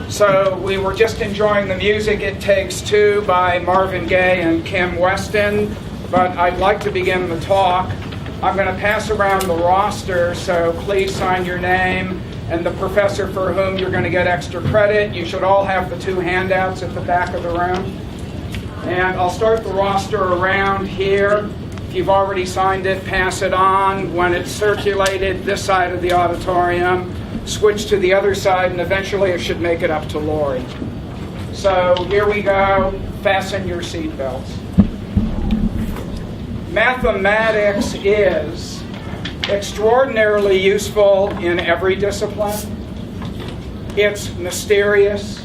So we were just enjoying the music It Takes Two by Marvin Gaye and Kim Weston, but I'd like to begin the talk. I'm going to pass around the roster, so please sign your name and the professor for whom you're going to get extra credit. You should all have the 2 handouts at the back of the room. And I'll start the roster around here. If you've already signed it, pass it on. When it's circulated this side of the auditorium, switch to the other side, and eventually it should make it up to Lori. So here we go. Fasten your seatbelts. Mathematics is extraordinarily useful in every discipline. It's mysterious.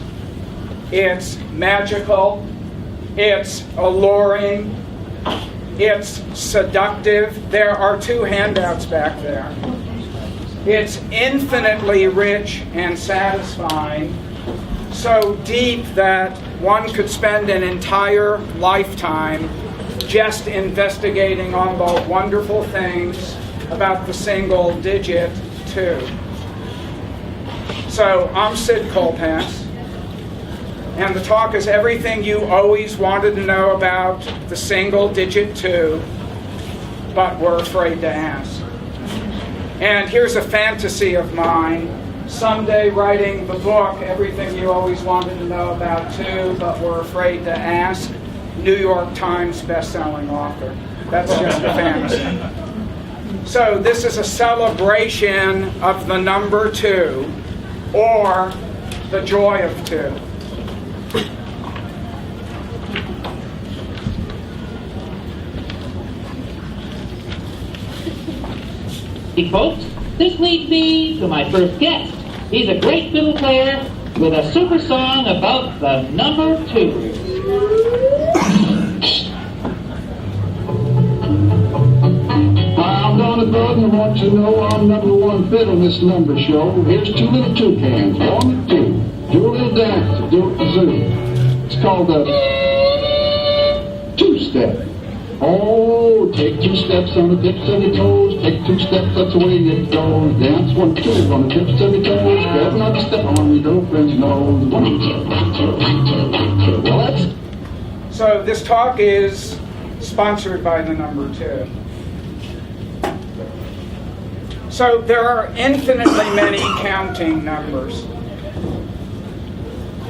It's magical. It's alluring. It's seductive. There are 2 handouts back there. It's infinitely rich and satisfying, so deep that one could spend an entire lifetime just investigating all the wonderful things about the single digit 2. So I'm Sid Kolpas, and the talk is everything you always wanted to know about the single digit 2, but were afraid to ask. And here's a fantasy of mine, someday writing the book, Everything You Always Wanted to Know About 2, but Were Afraid to Ask, New York Times best-selling author. That's just a fantasy. So this is a celebration of the number 2, or the joy of 2. Hey folks, this leads me to my first guest. He's a great fiddle player with a super song about the number 2. I'm gonna go and want you to know I'm number 1 fit on this number show. Here's 2 little toucans, 1 and 2. Do a little dance to do it the zoo. It's called the 2-step. Oh, take 2 steps on the tips of your toes. Take 2 steps, that's the way it goes. Dance 1, 2 on the tips of your toes. Grab another step on your girlfriend's nose. 1, 2. Well, that's... So this talk is sponsored by the number 2. So there are infinitely many counting numbers.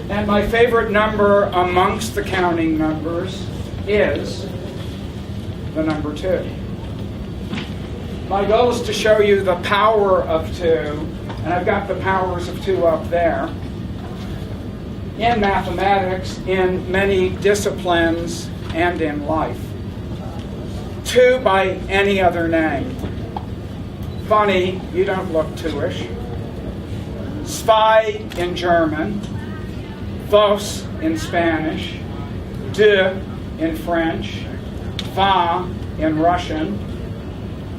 And my favorite number amongst the counting numbers is the number 2. My goal is to show you the power of 2, and I've got the powers of 2 up there, in mathematics, in many disciplines, and in life. 2 by any other name. Funny, you don't look 2-ish. Zwei in German, dos in Spanish, deux in French, va in Russian.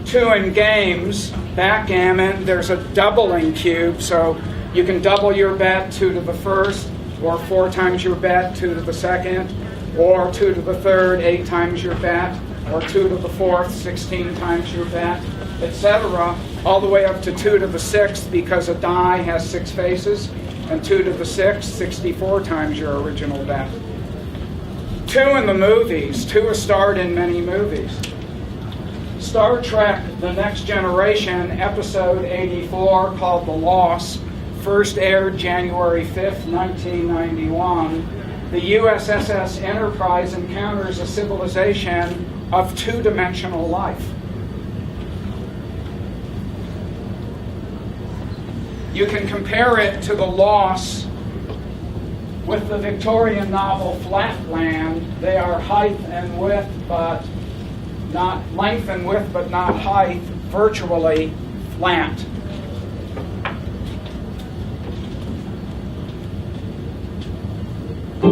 2 in games, backgammon, there's a doubling cube, so you can double your bet 2 to the first, or 4 times your bet 2 to the second, or 2 to the third, 8 times your bet, or 2 to the fourth, 16 times your bet, etc., all the way up to 2 to the sixth, because a die has 6 faces, and 2 to the sixth, 64 times your original bet. 2 in the movies. 2 is starred in many movies. Star Trek The Next Generation, episode 84, called The Loss, first aired January 5th, 1991. The USS Enterprise encounters a civilization of 2-dimensional life. You can compare it to The Loss with the Victorian novel Flatland. They are height and width, but not length and width, but not height, virtually flat. The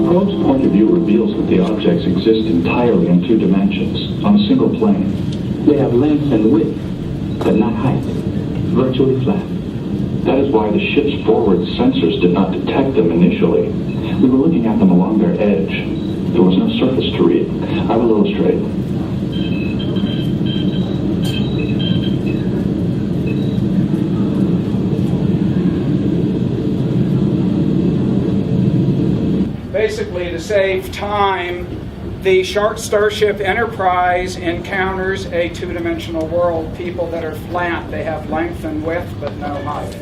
probe's point of view reveals that the objects exist entirely in 2 dimensions, on a single plane. They have length and width, but not height, virtually flat. That is why the ship's forward sensors did not detect them initially. We were looking at them along their edge. There was no surface to read. I will illustrate. save time, the Starship Enterprise encounters a two-dimensional world. People that are flat, they have length and width but no height.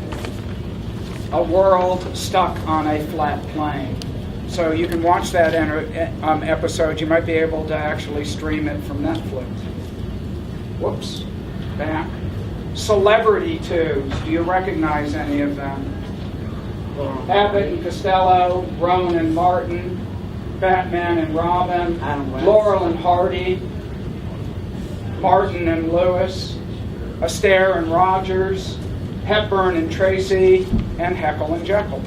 A world stuck on a flat plane. So you can watch that episode. You might be able to actually stream it from Netflix. Whoops, back. Celebrity tubes. Do you recognize any of them? Abbott and Costello, Rowan and Martin, Batman and Robin, Laurel and Hardy, Martin and Lewis, Astaire and Rogers, Hepburn and Tracy, and Heckle and Jekyll.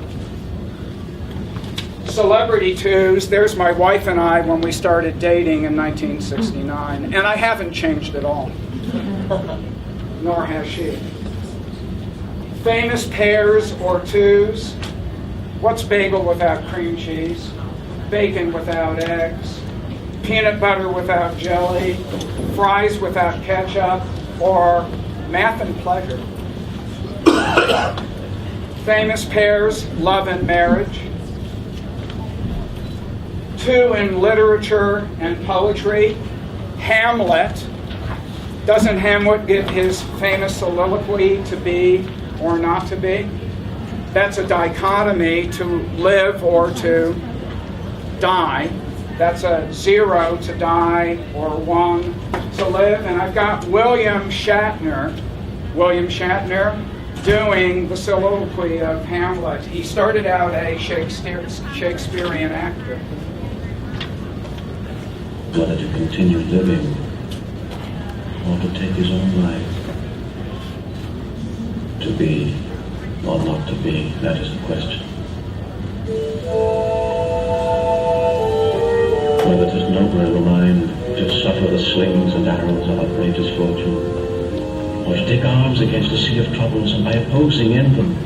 Celebrity twos, there's my wife and I when we started dating in 1969, and I haven't changed at all, nor has she. Famous pairs or twos, what's bagel without cream cheese? Bacon without eggs, peanut butter without jelly, fries without ketchup, or math and pleasure. Famous pairs, love and marriage. Two in literature and poetry. Hamlet. Doesn't Hamlet give his famous soliloquy to be or not to be? That's a dichotomy, to live or to die. That's a 0 to die or 1 to live. And I've got William Shatner doing the soliloquy of Hamlet. He started out a Shakespearean actor. Whether to continue living or to take his own life. To be or not to be, that is the question. Whether 'tis nobler in the mind to suffer the slings and arrows of outrageous fortune, or to take arms against a sea of troubles and by opposing end them.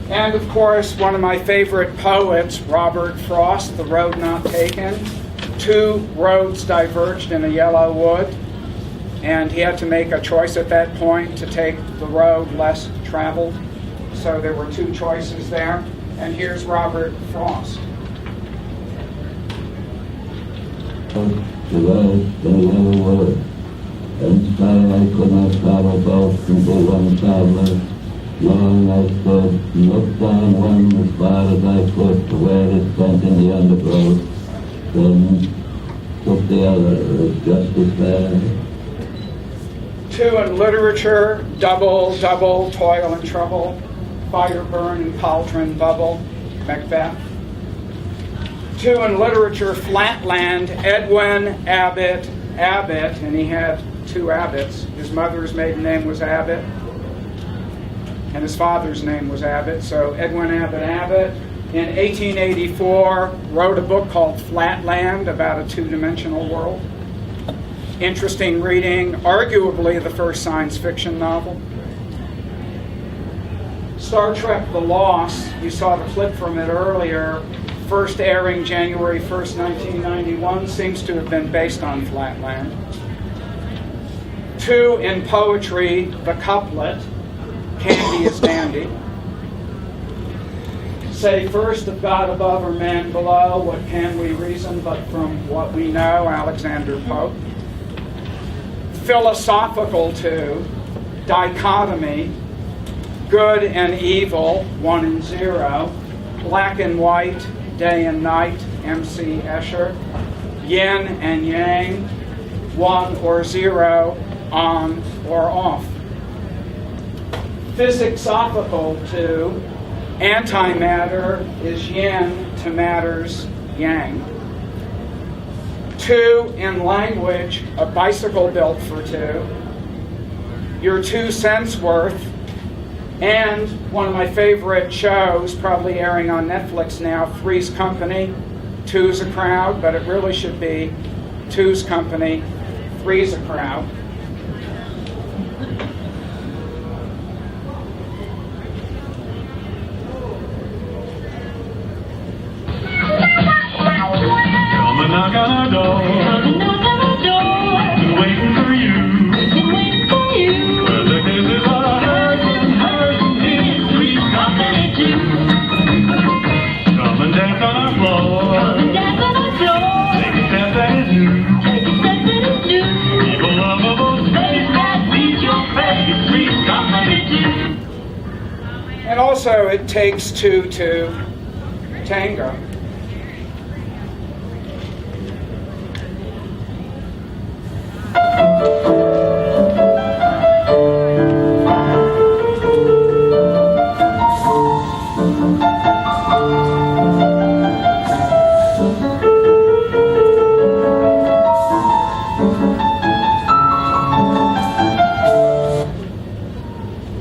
And of course, one of my favorite poets, Robert Frost, The Road Not Taken. Two roads diverged in a yellow wood, and he had to make a choice at that point to take the road less traveled. So there were two choices there. And here's Robert Frost. The road in a yellow wood, and starlight could not travel both until one traveler. Long I stood, and looked down one as far as I could to where it went in the undergrowth. Then took the other, it was just as bad. Two in literature, double, toil and trouble, fire burn and cauldron bubble, Macbeth. Two in literature, Flatland, Edwin Abbott, and he had two Abbotts. His mother's maiden name was Abbott, and his father's name was Abbott. So Edwin Abbott, in 1884, wrote a book called Flatland about a two-dimensional world. Interesting reading, arguably the first science fiction novel. Star Trek The Lost, you saw the clip from it earlier, first airing January 1st, 1991, seems to have been based on Flatland. Two in poetry, the couplet, Candy is Dandy. Say first of God above or man below, what can we reason but from what we know, Alexander Pope. Philosophical two, dichotomy, good and evil, 1 and 0, black and white, day and night, M.C. Escher, yin and yang, 1 or 0, on or off. Physicsophical two, antimatter is yin to matter's yang. Two in language, a bicycle built for two, your 2 cents worth, and one of my favorite shows, probably airing on Netflix now, Three's Company. Two's a crowd, but it really should be Two's Company, Three's a crowd. Come and knock on our door. Been waiting for you. Well, the kisses are hers and his, Three's Company too. Come and dance on our floor. And also it takes two to tango.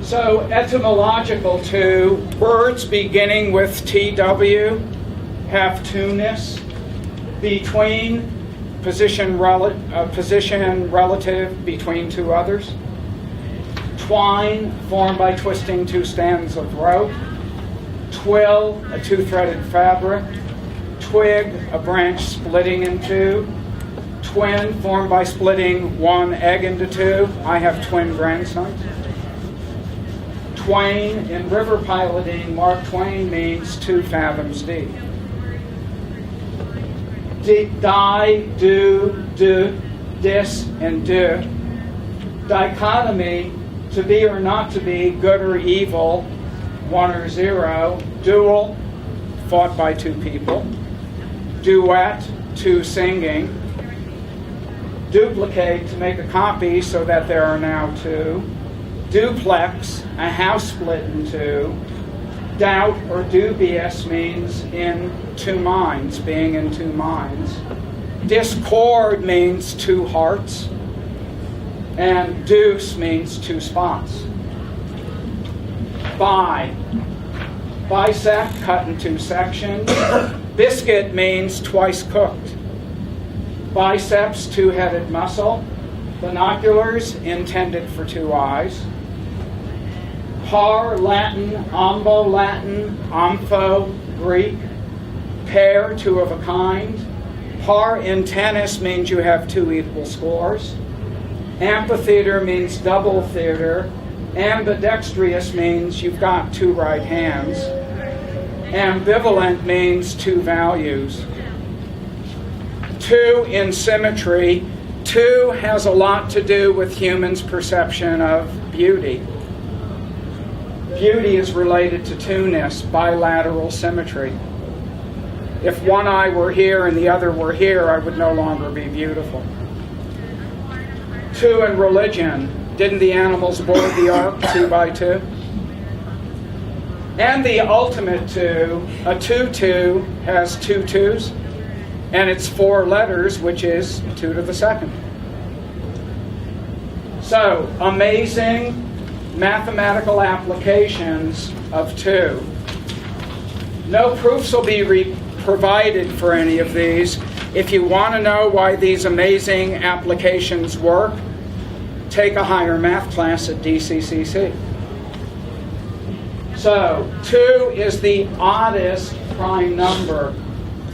So etymological two, words beginning with TW have two-ness, between, position relative between two others. Twine, formed by twisting two strands of rope. Twill, a two-threaded fabric. Twig, a branch splitting in two. Twin, formed by splitting one egg into two. I have twin grandsons. Twain, in river piloting, Mark Twain means 2 fathoms deep. Die, do, dis, and do. Dichotomy, to be or not to be, good or evil, 1 or 0. Duel, fought by 2 people. Duet, 2 singing. Duplicate, to make a copy so that there are now 2. Duplex, a house split in 2. Doubt or dubious means in 2 minds, being in 2 minds. Discord means 2 hearts. And deuce means 2 spots. Bisect, cut in 2 sections. Biscuit means twice cooked. Biceps, 2-headed muscle. Binoculars, intended for 2 eyes. Par, Latin. Ambo, Latin. Ampho, Greek. Pair, 2 of a kind. Par in tennis means you have 2 equal scores. Amphitheater means double theater. Ambidextrous means you've got 2 right hands. Ambivalent means 2 values. 2 in symmetry. 2 has a lot to do with humans' perception of beauty. Beauty is related to two-ness, bilateral symmetry. If one eye were here and the other were here, I would no longer be beautiful. 2 in religion. Didn't the animals board the ark 2 by 2? And the ultimate 2, a 2-2 has 2 2s, and it's 4 letters, which is 2 to the 2nd. So, amazing mathematical applications of 2. No proofs will be provided for any of these. If you want to know why these amazing applications work, take a higher math class at DCCC. So, 2 is the oddest prime number.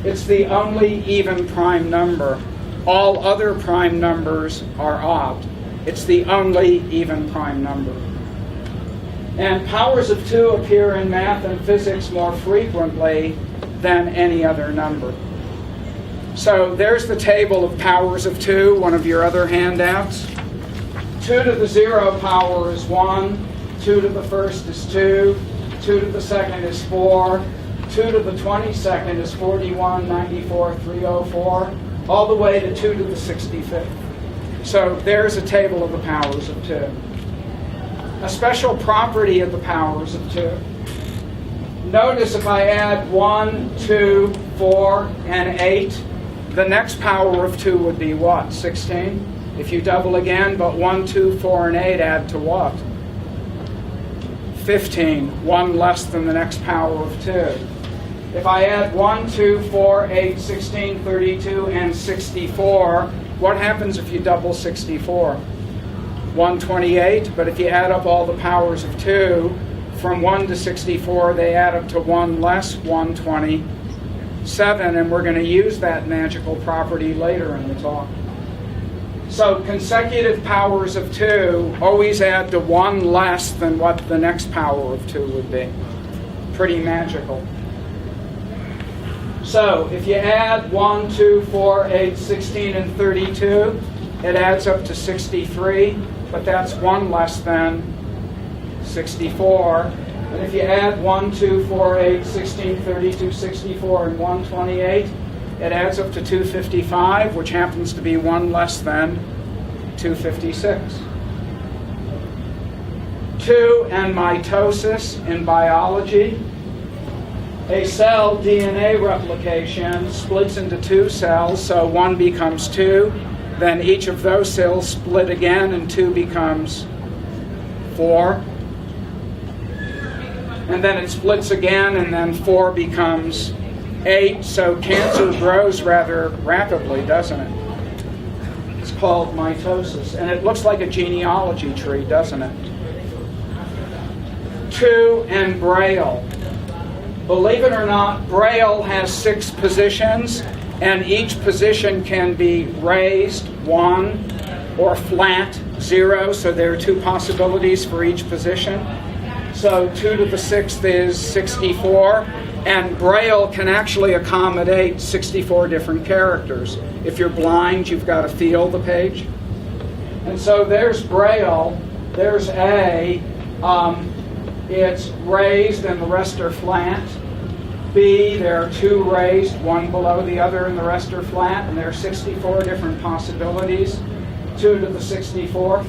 It's the only even prime number. All other prime numbers are odd. It's the only even prime number. And powers of 2 appear in math and physics more frequently than any other number. So there's the table of powers of 2, one of your other handouts. 2 to the 0 power is 1, 2 to the 1st is 2, 2 to the 2nd is 4, 2 to the 22nd is 41, 94, 304, all the way to 2 to the 65th. So there's a table of the powers of 2. A special property of the powers of 2. Notice if I add 1, 2, 4, and 8, the next power of 2 would be what? 16? If you double again, but 1, 2, 4, and 8 add to what? 15, 1 less than the next power of 2. If I add 1, 2, 4, 8, 16, 32, and 64, what happens if you double 64? 128, but if you add up all the powers of 2, from 1 to 64, they add up to 1 less 127, and we're going to use that magical property later in the talk. So consecutive powers of 2 always add to 1 less than what the next power of 2 would be. Pretty magical. So if you add 1, 2, 4, 8, 16, and 32, it adds up to 63, but that's 1 less than 64. And if you add 1, 2, 4, 8, 16, 32, 64, and 128, it adds up to 255, which happens to be one less than 256. 2 and mitosis in biology. A cell DNA replication splits into 2 cells, so 1 becomes 2. Then each of those cells split again, and 2 becomes 4. And then it splits again, and then 4 becomes 8. So cancer grows rather rapidly, doesn't it? It's called mitosis. And it looks like a genealogy tree, doesn't it? 2 and Braille. Believe it or not, Braille has 6 positions, and each position can be raised, 1, or flat, 0. So there are 2 possibilities for each position. So 2 to the 6th is 64, and Braille can actually accommodate 64 different characters. If you're blind, you've got to feel the page. And so there's Braille. There's A. It's raised and the rest are flat. B, there are 2 raised, 1 below the other, and the rest are flat, and there are 64 different possibilities. 2 to the 64th.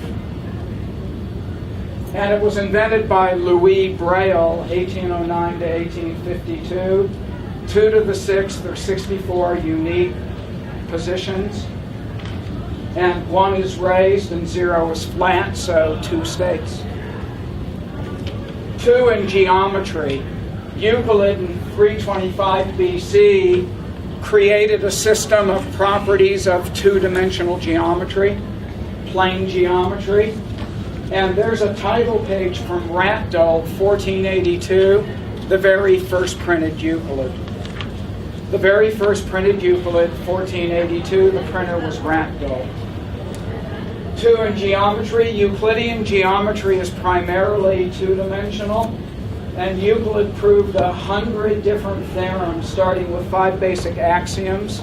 And it was invented by Louis Braille, 1809 to 1852. 2 to the 6th, there are 64 unique positions. And 1 is raised and 0 is flat, so 2 states. 2 in geometry. Euclid in 325 BC created a system of properties of 2-dimensional geometry, plane geometry. And there's a title page from Ratdolph, 1482, the very first printed Euclid. The very first printed Euclid, 1482, the printer was Ratdolph. 2 in geometry. Euclidean geometry is primarily 2-dimensional, and Euclid proved 100 different theorems, starting with 5 basic axioms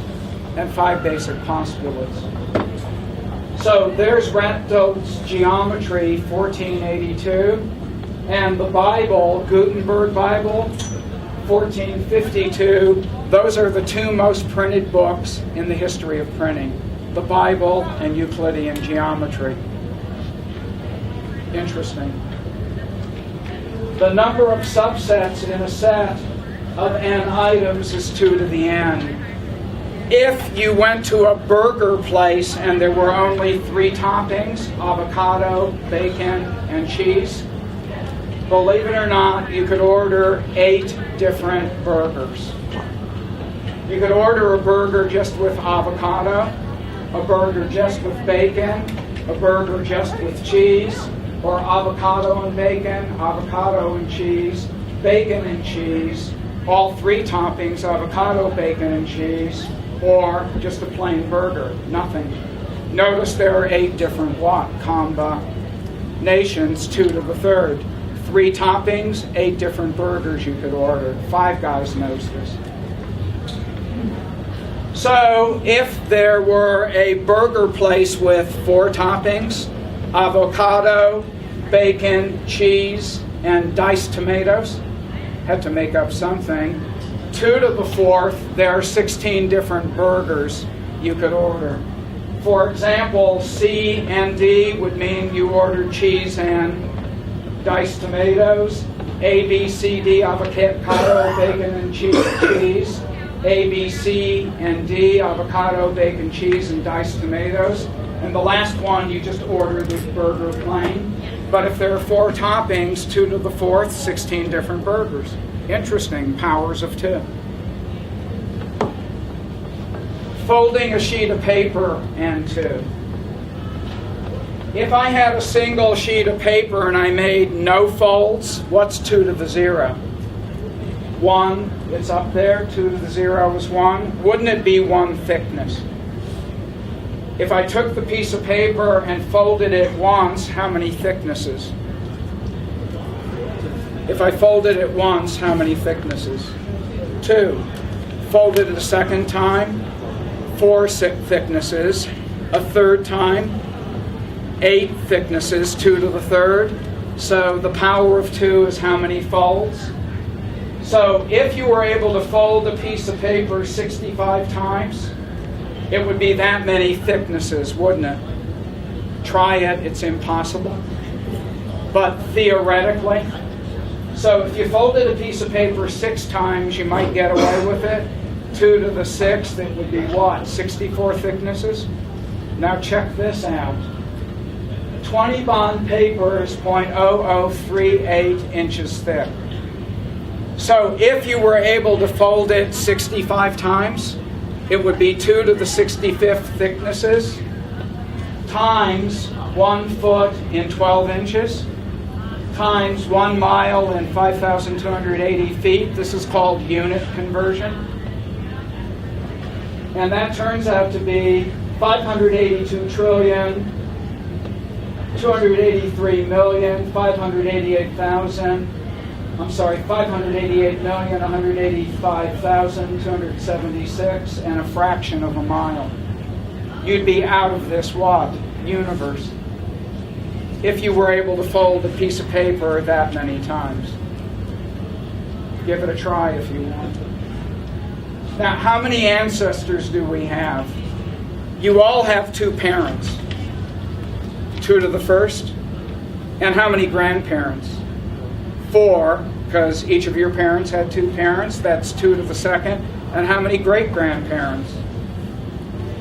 and 5 basic postulates. So there's Ratdolph's geometry, 1482, and the Bible, Gutenberg Bible, 1452. Those are the 2 most printed books in the history of printing, the Bible and Euclidean geometry. Interesting. The number of subsets in a set of n items is 2 to the n. If you went to a burger place and there were only 3 toppings, avocado, bacon, and cheese, believe it or not, you could order 8 different burgers. You could order a burger just with avocado, a burger just with bacon, a burger just with cheese, or avocado and bacon, avocado and cheese, bacon and cheese, all 3 toppings, avocado, bacon, and cheese, or just a plain burger, nothing. Notice there are 8 different combinations, 2 to the 3rd. 3 toppings, 8 different burgers you could order. 5 Guys knows this. So if there were a burger place with 4 toppings, avocado, bacon, cheese, and diced tomatoes, had to make up something. 2 to the 4th, there are 16 different burgers you could order. For example, C and D would mean you ordered cheese and diced tomatoes. A, B, C, D, avocado, bacon, and cheese. A, B, C, and D, avocado, bacon, cheese, and diced tomatoes. And the last one, you just order the burger plain. But if there are 4 toppings, 2 to the 4th, 16 different burgers. Interesting, powers of 2. Folding a sheet of paper and 2. If I had a single sheet of paper and I made no folds, what's 2 to the 0? 1, it's up there, 2 to the 0 is 1. Wouldn't it be 1 thickness? If I took the piece of paper and folded it once, how many thicknesses? If I folded it once, how many thicknesses? 2. Folded it a second time, 4 thicknesses. A third time, 8 thicknesses, 2 to the 3rd. So the power of 2 is how many folds? So if you were able to fold a piece of paper 65 times, it would be that many thicknesses, wouldn't it? Try it, it's impossible. But theoretically, so if you folded a piece of paper 6 times, you might get away with it. 2 to the 6th, it would be what? 64 thicknesses? Now check this out. 20 bond paper is 0.0038 inches thick. So if you were able to fold it 65 times, it would be 2 to the 65th thicknesses times 1 foot in 12 inches times 1 mile in 5,280 feet. This is called unit conversion. And that turns out to be 588,185,276 and a fraction of a mile. You'd be out of this what? Universe. If you were able to fold a piece of paper that many times. Give it a try if you want to. Now, how many ancestors do we have? You all have 2 parents. 2 to the 1st. And how many grandparents? 4, because each of your parents had 2 parents. That's 2 to the 2nd. And how many great-grandparents?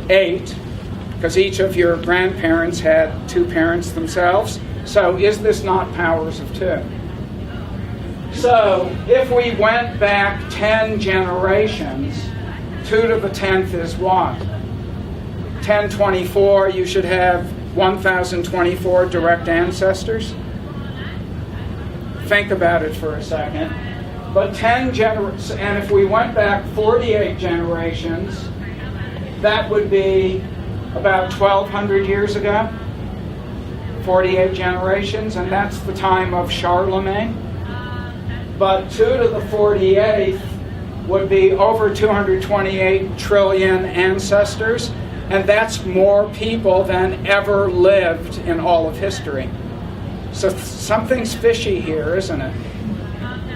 8, because each of your grandparents had 2 parents themselves. So is this not powers of 2? So if we went back 10 generations, 2 to the 10th is what? 1024, you should have 1,024 direct ancestors. Think about it for a second. But 10 generations, and if we went back 48 generations, that would be about 1,200 years ago. 48 generations, and that's the time of Charlemagne. But 2 to the 48th would be over 228 trillion ancestors, and that's more people than ever lived in all of history. So something's fishy here, isn't it?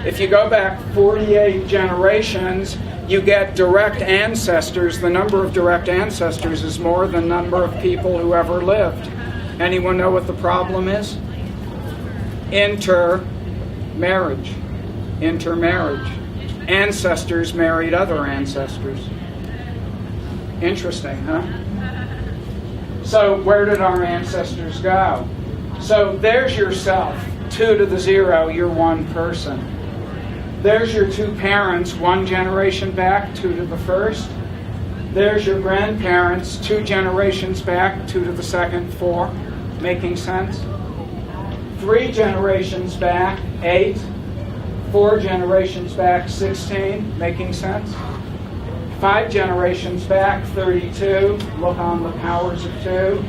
If you go back 48 generations, you get direct ancestors. The number of direct ancestors is more than the number of people who ever lived. Anyone know what the problem is? Intermarriage. Ancestors married other ancestors. Interesting, huh? So where did our ancestors go? So there's yourself, 2 to the 0, you're one person. There's your 2 parents, 1 generation back, 2 to the 1st. There's your grandparents, 2 generations back, 2 to the 2nd, 4. Making sense? 3 generations back, 8. 4 generations back, 16. Making sense? 5 generations back, 32. Look on the powers of 2.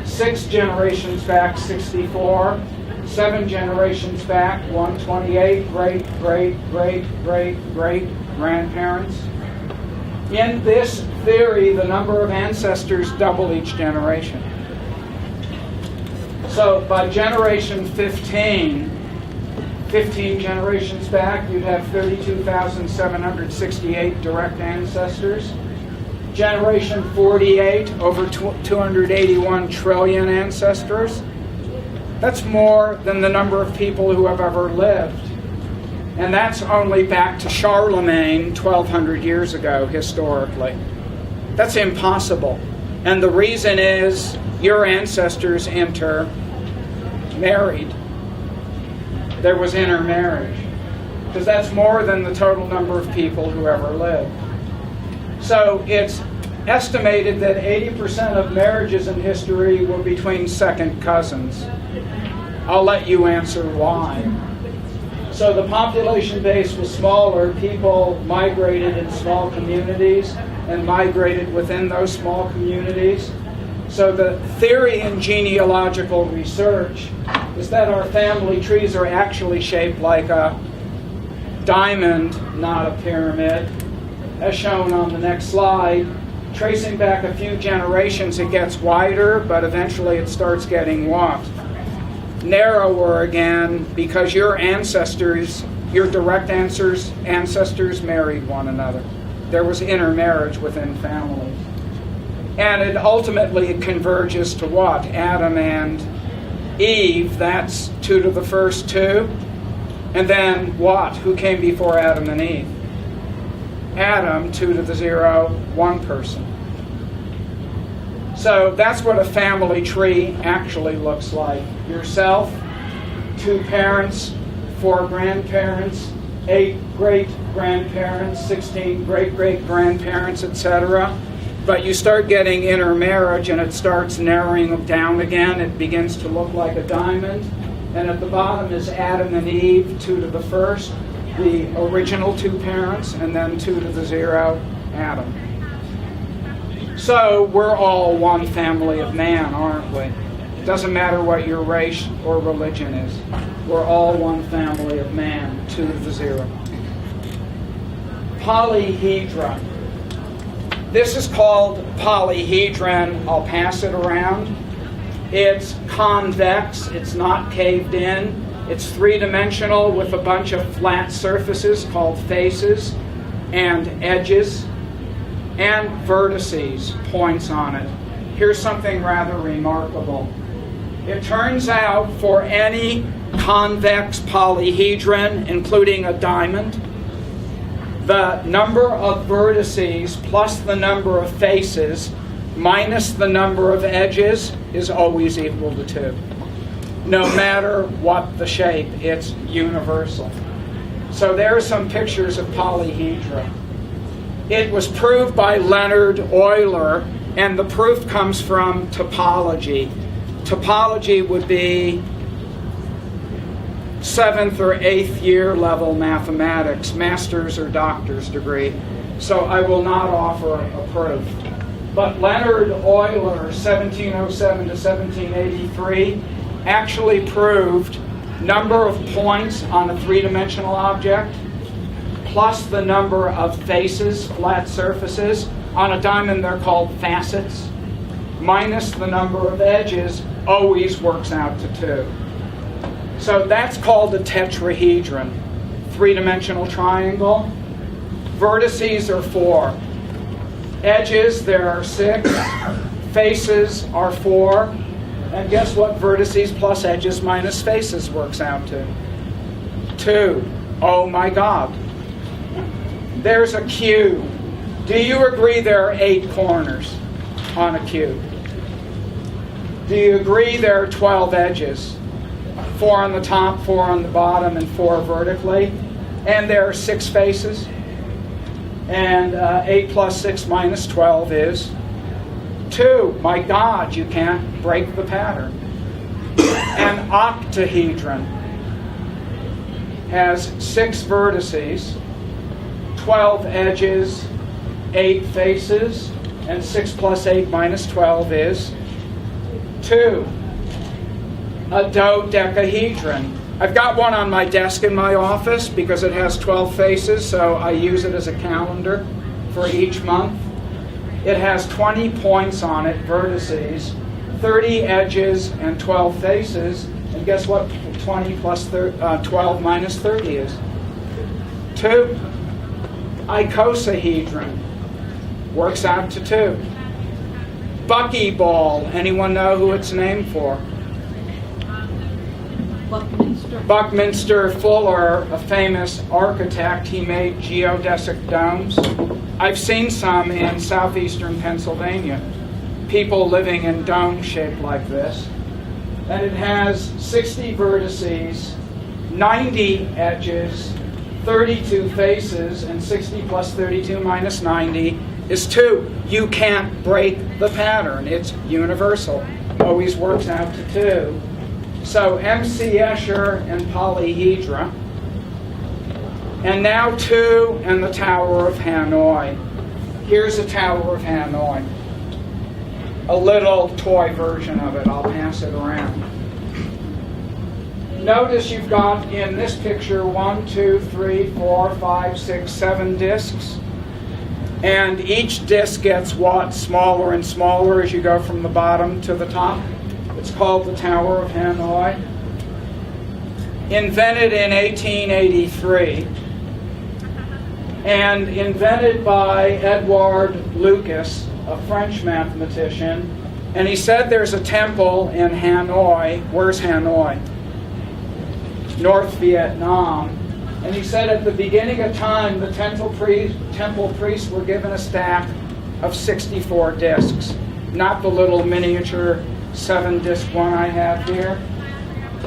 6 generations back, 64. 7 generations back, 128. Great-great-great-great-great-grandparents. In this theory, the number of ancestors double each generation. So by generation 15 generations back, you'd have 32,768 direct ancestors. Generation 48, over 281 trillion ancestors. That's more than the number of people who have ever lived. And that's only back to Charlemagne 1,200 years ago, historically. That's impossible. And the reason is your ancestors intermarried. There was intermarriage. Because that's more than the total number of people who ever lived. So it's estimated that 80% of marriages in history were between second cousins. I'll let you answer why. So the population base was smaller. People migrated in small communities and migrated within those small communities. So the theory in genealogical research is that our family trees are actually shaped like a diamond, not a pyramid, as shown on the next slide. Tracing back a few generations, it gets wider, but eventually it starts getting what? narrower again because your ancestors, your direct ancestors married one another. There was intermarriage within families. And it ultimately converges to what? Adam and Eve, that's 2 to the first 2. And then what? Who came before Adam and Eve? Adam, 2 to the 0, 1 person. So that's what a family tree actually looks like. Yourself, 2 parents, 4 grandparents, 8 great-grandparents, 16 great-great-grandparents, etc. But you start getting intermarriage and it starts narrowing down again. It begins to look like a diamond. And at the bottom is Adam and Eve, 2 to the first, the original 2 parents, and then 2 to the 0, Adam. So we're all one family of man, aren't we? It doesn't matter what your race or religion is. We're all one family of man, 2 to the 0. Polyhedra. This is called polyhedron. I'll pass it around. It's convex. It's not caved in. It's 3-dimensional with a bunch of flat surfaces called faces and edges and vertices, points on it. Here's something rather remarkable. It turns out for any convex polyhedron, including a diamond, the number of vertices plus the number of faces minus the number of edges is always equal to 2. No matter what the shape, it's universal. So there are some pictures of polyhedra. It was proved by Leonard Euler, and the proof comes from topology. Topology would be 7th or 8th year level mathematics, master's or doctor's degree. So I will not offer a proof. But Leonard Euler, 1707 to 1783, actually proved number of points on a 3-dimensional object plus the number of faces, flat surfaces. On a diamond they're called facets, minus the number of edges always works out to 2. So that's called a tetrahedron, 3-dimensional triangle. Vertices are 4. Edges, there are 6. Faces are 4. And guess what vertices plus edges minus faces works out to? 2. Oh my God. There's a cube. Do you agree there are 8 corners on a cube? Do you agree there are 12 edges? 4 on the top, 4 on the bottom, and 4 vertically. And there are 6 faces. And 8 plus 6 minus 12 is 2. My God, you can't break the pattern. An octahedron has 6 vertices, 12 edges, 8 faces, and 6 plus 8 minus 12 is 2. A dodecahedron. I've got one on my desk in my office because it has 12 faces, so I use it as a calendar for each month. It has 20 points on it, vertices, 30 edges, and 12 faces. And guess what 20 plus 12 minus 30 is? 2. Icosahedron. Works out to 2. Buckyball. Anyone know who it's named for? Buckminster Fuller, a famous architect. He made geodesic domes. I've seen some in southeastern Pennsylvania. People living in domes shaped like this. And it has 60 vertices, 90 edges, 32 faces, and 60 plus 32 minus 90 is 2. You can't break the pattern. It's universal. Always works out to 2. So M.C. Escher and polyhedra. And now 2 and the Tower of Hanoi. Here's the Tower of Hanoi. A little toy version of it. I'll pass it around. Notice you've got in this picture 1, 2, 3, 4, 5, 6, 7 discs. And each disc gets what? Smaller and smaller as you go from the bottom to the top. It's called the Tower of Hanoi. invented in 1883 and invented by Edouard Lucas, a French mathematician. And he said there's a temple in Hanoi. Where's Hanoi? North Vietnam. And he said at the beginning of time, the temple priests were given a stack of 64 discs, not the little miniature 7-disc one I have here,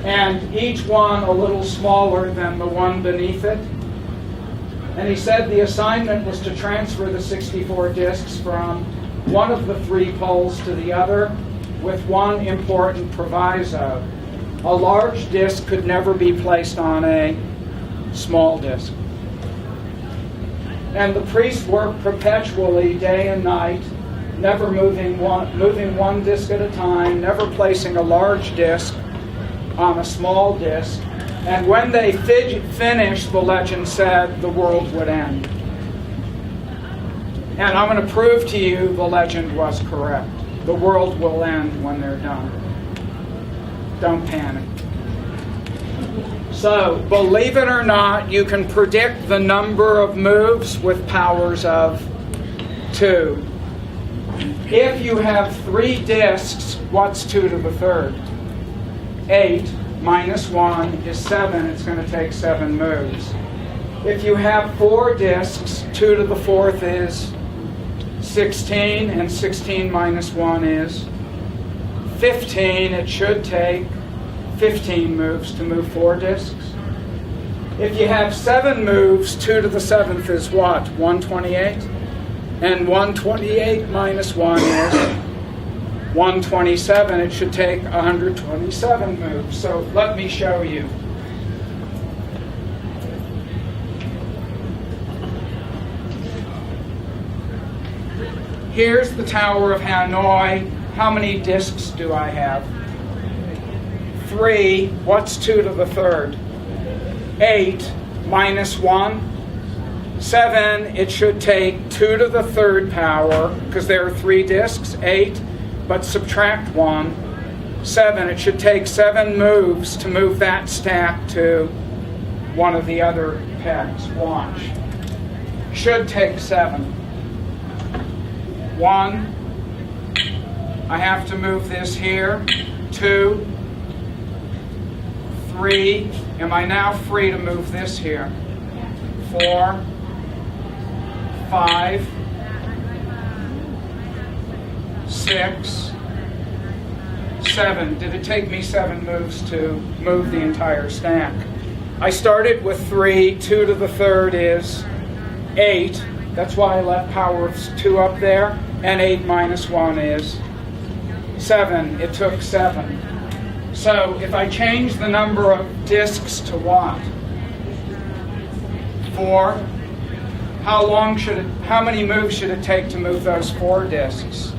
and each one a little smaller than the one beneath it. And he said the assignment was to transfer the 64 discs from one of the 3 poles to the other, with one important proviso. A large disc could never be placed on a small disc. And the priests worked perpetually, day and night, never moving one disc at a time, never placing a large disc on a small disc. And when they finished, the legend said, the world would end. And I'm going to prove to you the legend was correct. The world will end when they're done. Don't panic. So, believe it or not, you can predict the number of moves with powers of 2. If you have 3 discs, what's 2 to the 3rd? 8 minus 1 is 7. It's going to take 7 moves. If you have 4 discs, 2 to the 4th is 16, and 16 minus 1 is 15. It should take 15 moves to move 4 discs. If you have 7 moves, 2 to the 7th is what? 128? And 128 minus 1 is 127. It should take 127 moves. So let me show you. Here's the Tower of Hanoi. How many discs do I have? 3. What's 2 to the 3rd? 8 minus 1. 7. It should take 2 to the 3rd power, because there are 3 discs. 8. But subtract 1. 7. It should take 7 moves to move that stack to one of the other pegs. Watch. Should take 7. 1. I have to move this here. 2. 3. Am I now free to move this here? 4. 5. 6. 7. Did it take me 7 moves to move the entire stack? I started with 3. 2 to the 3rd is 8. That's why I left power of 2 up there. And 8 minus 1 is 7. It took 7. So if I change the number of discs to what? 4. How many moves should it take to move those 4 discs?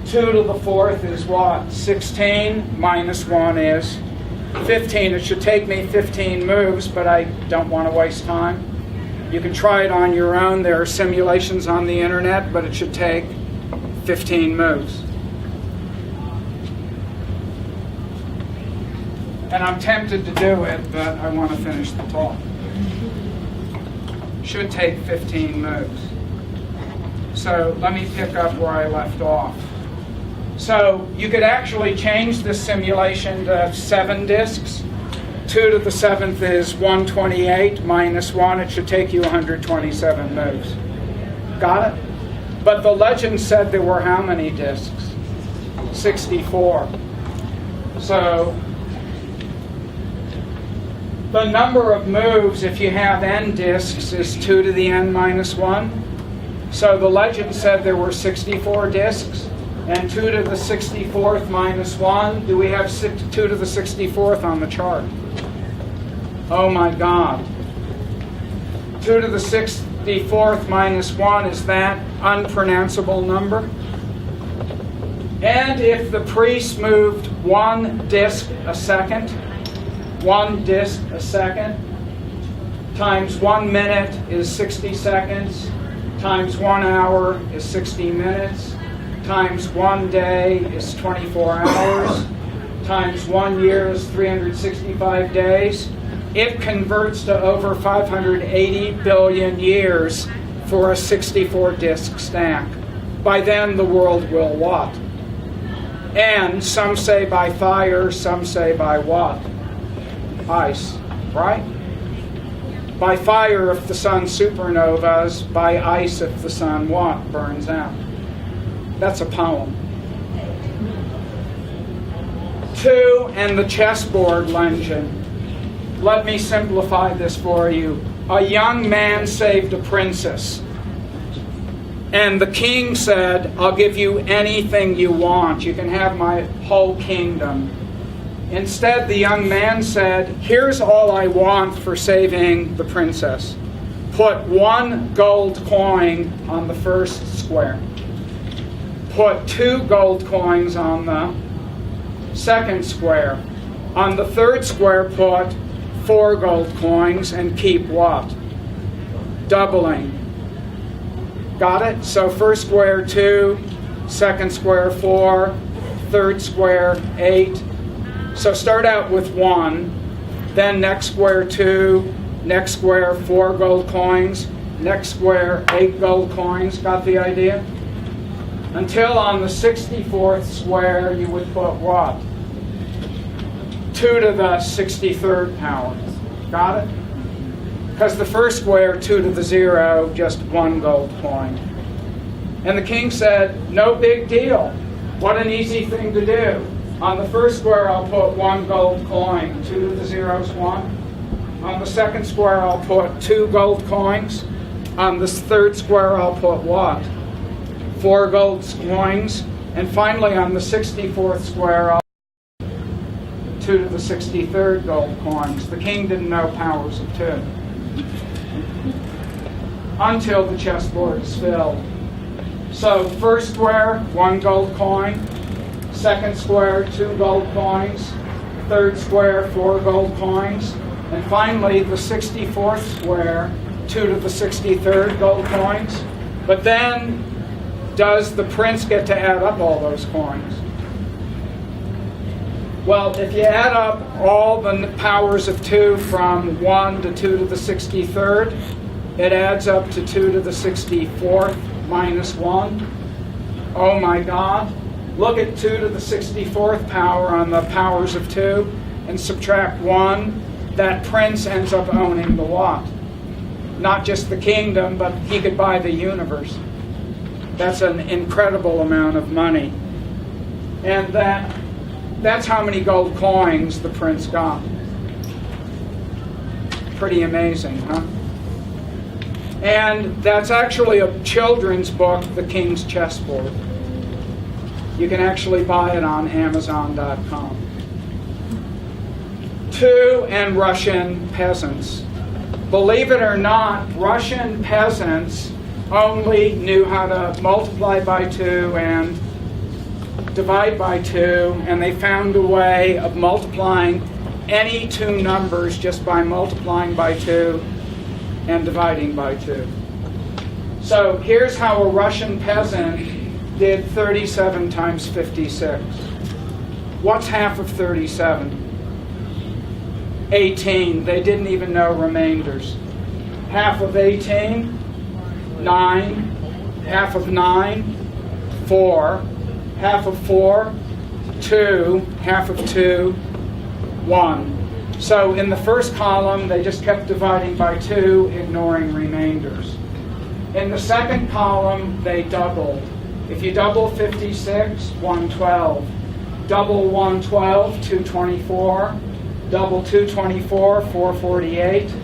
2 to the 4th is what? 16 minus 1 is 15. It should take me 15 moves, but I don't want to waste time. You can try it on your own. There are simulations on the internet, but it should take 15 moves. And I'm tempted to do it, but I want to finish the talk. Should take 15 moves. So let me pick up where I left off. So you could actually change this simulation to 7 discs. 2 to the 7th is 128 minus 1. It should take you 127 moves. Got it? But the legend said there were how many discs? 64. So the number of moves, if you have n discs, is 2 to the n minus 1. So the legend said there were 64 discs, and 2 to the 64th minus 1. Do we have 2 to the 64th on the chart? Oh my God. 2 to the 64th minus 1 is that unpronounceable number. And if the priest moved 1 disc a second, 1 disc a second, times 1 minute is 60 seconds, times 1 hour is 60 minutes, times 1 day is 24 hours, times 1 year is 365 days. It converts to over 580 billion years for a 64-disc stack. By then, the world will what? And some say by fire, some say by what? Ice, right? By fire if the sun supernovas, by ice if the sun what? Burns out. That's a poem. 2, and the chessboard legend. Let me simplify this for you. A young man saved a princess. And the king said, I'll give you anything you want. You can have my whole kingdom. Instead, the young man said, here's all I want for saving the princess. Put 1 gold coin on the first square. Put 2 gold coins on the second square. On the third square, put 4 gold coins and keep what? Doubling. Got it? So first square 2, second square 4, third square 8. So start out with 1, then next square 2, next square 4 gold coins, next square 8 gold coins. Got the idea? Until on the 64th square you would put what? 2 to the 63rd power. Got it? Because the first square, 2 to the 0, just 1 gold coin. And the king said, no big deal. What an easy thing to do. On the first square, I'll put 1 gold coin. 2 to the 0 is 1. On the second square, I'll put 2 gold coins. On the third square, I'll put what? 4 gold coins. And finally, on the 64th square, I'll 2 to the 63rd gold coins. The king didn't know powers of 2 until the chessboard is filled. So first square, 1 gold coin. Second square, 2 gold coins. Third square, 4 gold coins. And finally, the 64th square, 2 to the 63rd gold coins. But then, does the prince get to add up all those coins? Well, if you add up all the powers of 2 from 1 to 2 to the 63rd, it adds up to 2 to the 64th minus 1. Oh my God. Look at 2 to the 64th power on the powers of 2 and subtract 1. That prince ends up owning the what? Not just the kingdom, but he could buy the universe. That's an incredible amount of money. And that's how many gold coins the prince got. Pretty amazing, huh? And that's actually a children's book, The King's Chessboard. You can actually buy it on Amazon.com. 2, and Russian peasants. Believe it or not, Russian peasants only knew how to multiply by 2 and divide by 2, and they found a way of multiplying any 2 numbers just by multiplying by 2 and dividing by 2. So here's how a Russian peasant did 37 times 56. What's half of 37? 18. They didn't even know remainders. Half of 18? 9. Half of 9? 4. Half of 4? 2. Half of 2? 1. So in the first column, they just kept dividing by 2, ignoring remainders. In the second column, they doubled. If you double 56, 112. Double 112, 224. Double 224, 448.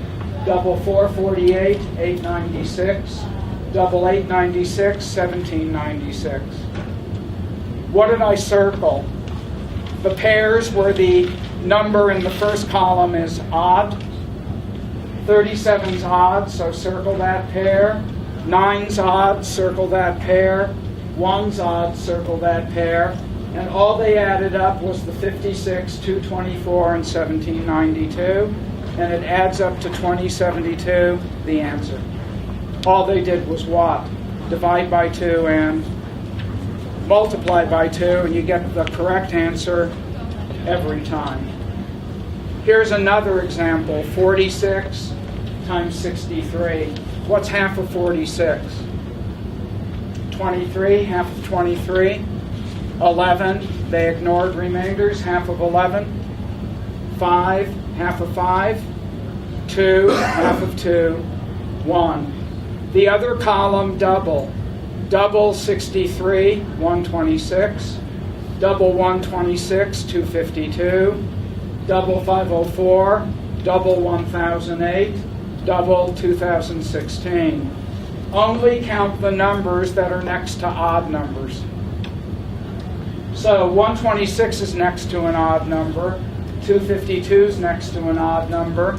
Double 448, 896. Double 896, 1796. What did I circle? The pairs where the number in the first column is odd. 37's odd, so circle that pair. 9's odd, circle that pair. 1's odd, circle that pair. And all they added up was the 56, 224, and 1792. And it adds up to 2072, the answer. All they did was what? Divide by 2 and multiply by 2, and you get the correct answer, every time. Here's another example, 46 times 63. What's half of 46? 23, half of 23. 11, they ignored remainders, half of 11. 5, half of 5. 2, half of 2. 1. The other column, double. Double 63, 126. Double 126, 252. Double 504. Double 1008. Double 2016. Only count the numbers that are next to odd numbers. So 126 is next to an odd number. 252 is next to an odd number.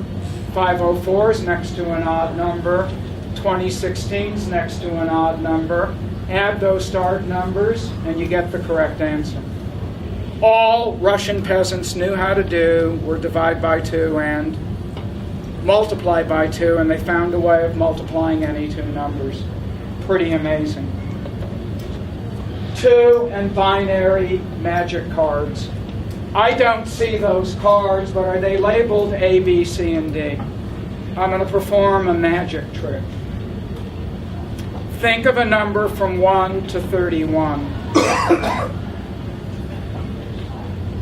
504 is next to an odd number. 2016 is next to an odd number. Add those to odd numbers, and you get the correct answer. All Russian peasants knew how to do were divide by 2 and multiply by 2, and they found a way of multiplying any two numbers. Pretty amazing. 2 and binary magic cards. I don't see those cards, but are they labeled A, B, C, and D? I'm going to perform a magic trick. Think of a number from 1 to 31.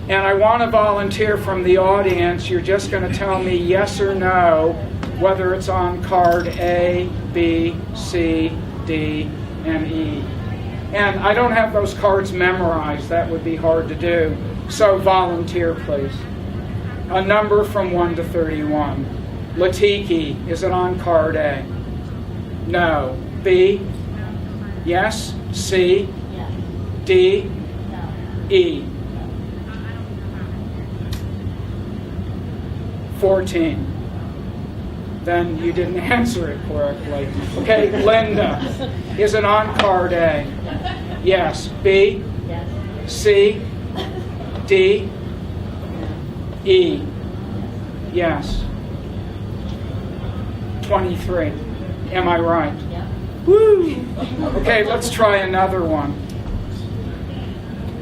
And I want to volunteer from the audience. You're just going to tell me yes or no whether it's on card A, B, C, D, and E. And I don't have those cards memorized. That would be hard to do. So volunteer, please. A number from 1 to 31. Latiki, is it on card A? No. B? Yes. C? Yes. D? No. E? 14. Then you didn't answer it correctly. Okay, Linda, is it on card A? Yes. B? Yes. C? D? E? Yes. 23. Am I right? Yep. Woo! Okay, let's try another one.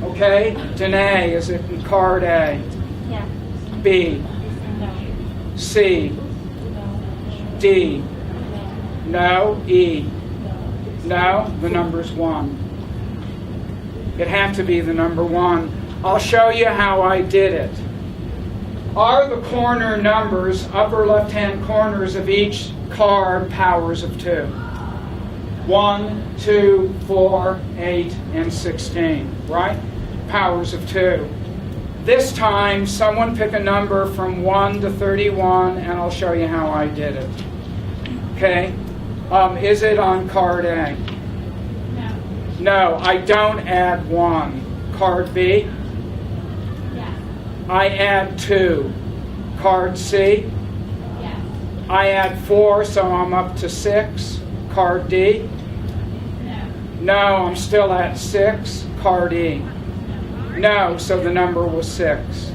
Okay, Danae, is it in card A? Yeah. B? No. C? No. D? No. No? E? No. No? The number's 1. It had to be the number 1. I'll show you how I did it. Are the corner numbers, upper left-hand corners of each card, powers of 2? 1, 2, 4, 8, and 16, right? Powers of 2. This time, someone pick a number from 1 to 31, and I'll show you how I did it. Okay? Is it on card A? No. No, I don't add 1. Card B? Yes. I add 2. Card C? Yes. I add 4, so I'm up to 6. Card D? No. No, I'm still at 6. Card E? No, so the number was 6.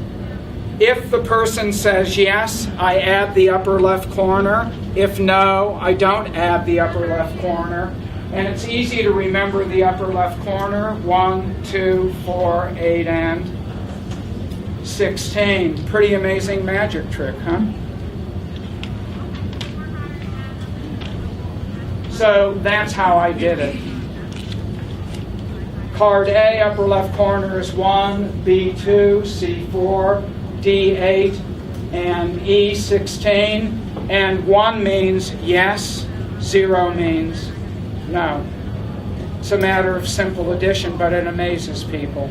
If the person says yes, I add the upper left corner. If no, I don't add the upper left corner. And it's easy to remember the upper left corner. 1, 2, 4, 8, and 16. Pretty amazing magic trick, huh? So that's how I did it. Card A, upper left corner is 1, B 2, C 4, D 8, and E 16. And 1 means yes, 0 means no. It's a matter of simple addition, but it amazes people.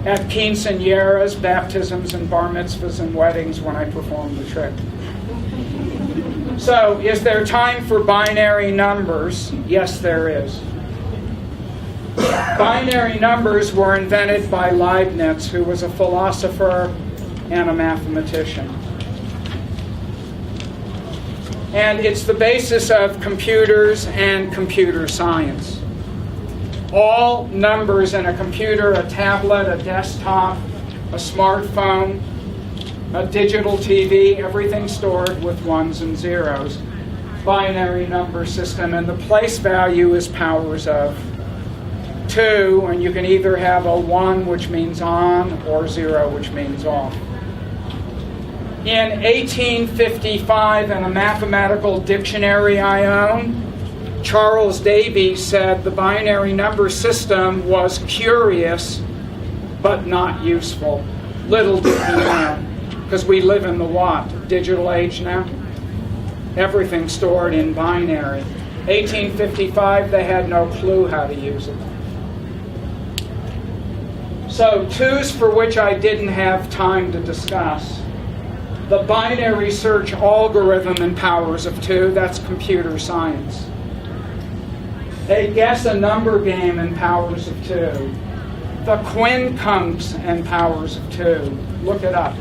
At quinceañeras, baptisms, and bar mitzvahs, and weddings when I perform the trick. So, is there time for binary numbers? Yes, there is. Binary numbers were invented by Leibniz, who was a philosopher and a mathematician. And it's the basis of computers and computer science. All numbers in a computer, a tablet, a desktop, a smartphone, a digital TV, everything stored with 1s and 0s. Binary number system, and the place value is powers of. 2, and you can either have a 1, which means on, or 0, which means off. In 1855, in a mathematical dictionary I own, Charles Davies said the binary number system was curious but not useful. Little did he know, because we live in the what? Digital age now? Everything's stored in binary. 1855, they had no clue how to use it. So, 2's for which I didn't have time to discuss. The binary search algorithm and powers of 2, that's computer science. A guess a number game and powers of 2. The quincunx and powers of 2. Look it up.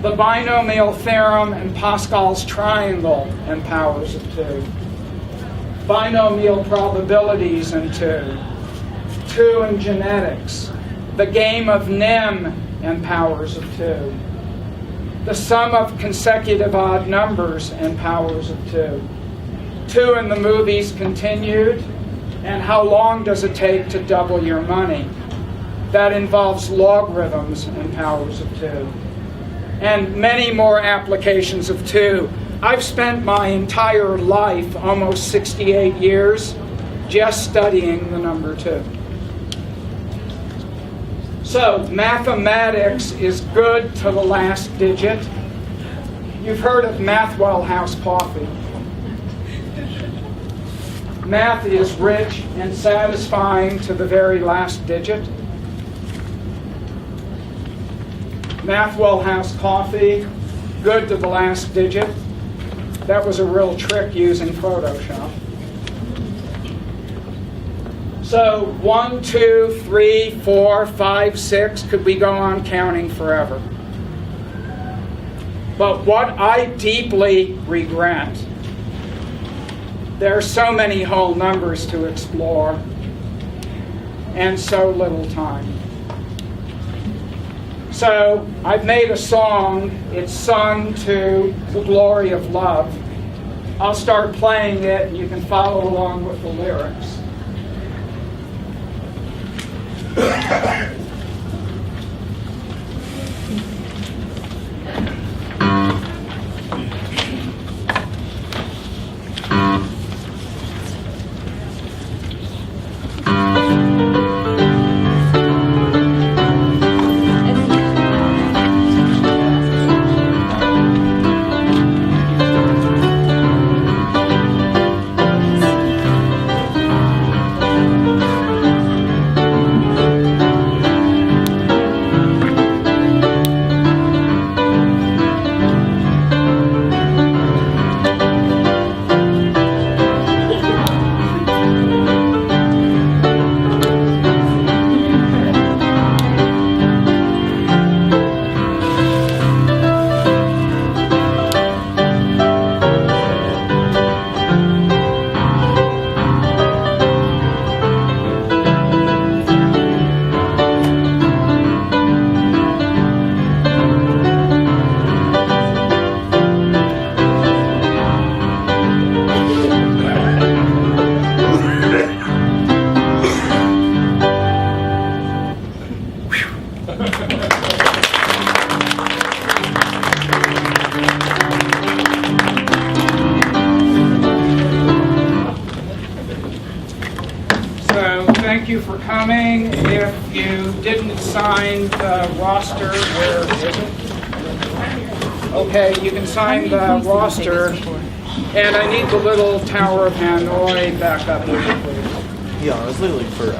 The binomial theorem and Pascal's triangle and powers of 2. Binomial probabilities in 2. 2 in genetics. The game of NIM and powers of 2. The sum of consecutive odd numbers and powers of 2. 2 in the movies continued, and how long does it take to double your money? That involves logarithms and powers of 2. And many more applications of 2. I've spent my entire life, almost 68 years, just studying the number 2. So, mathematics is good to the last digit. You've heard of Mathwell House coffee. Math is rich and satisfying to the very last digit. Mathwell House coffee, good to the last digit. That was a real trick using Photoshop. So 1, 2, 3, 4, 5, 6, could we go on counting forever? But what I deeply regret, there are so many whole numbers to explore and so little time. So I've made a song. It's sung to the glory of love. I'll start playing it and you can follow along with the lyrics. Thank you for coming. If you didn't sign the roster, where is it? Okay, you can sign the roster. And I need the little Tower of Hanoi back up here, please. Yeah, I was literally for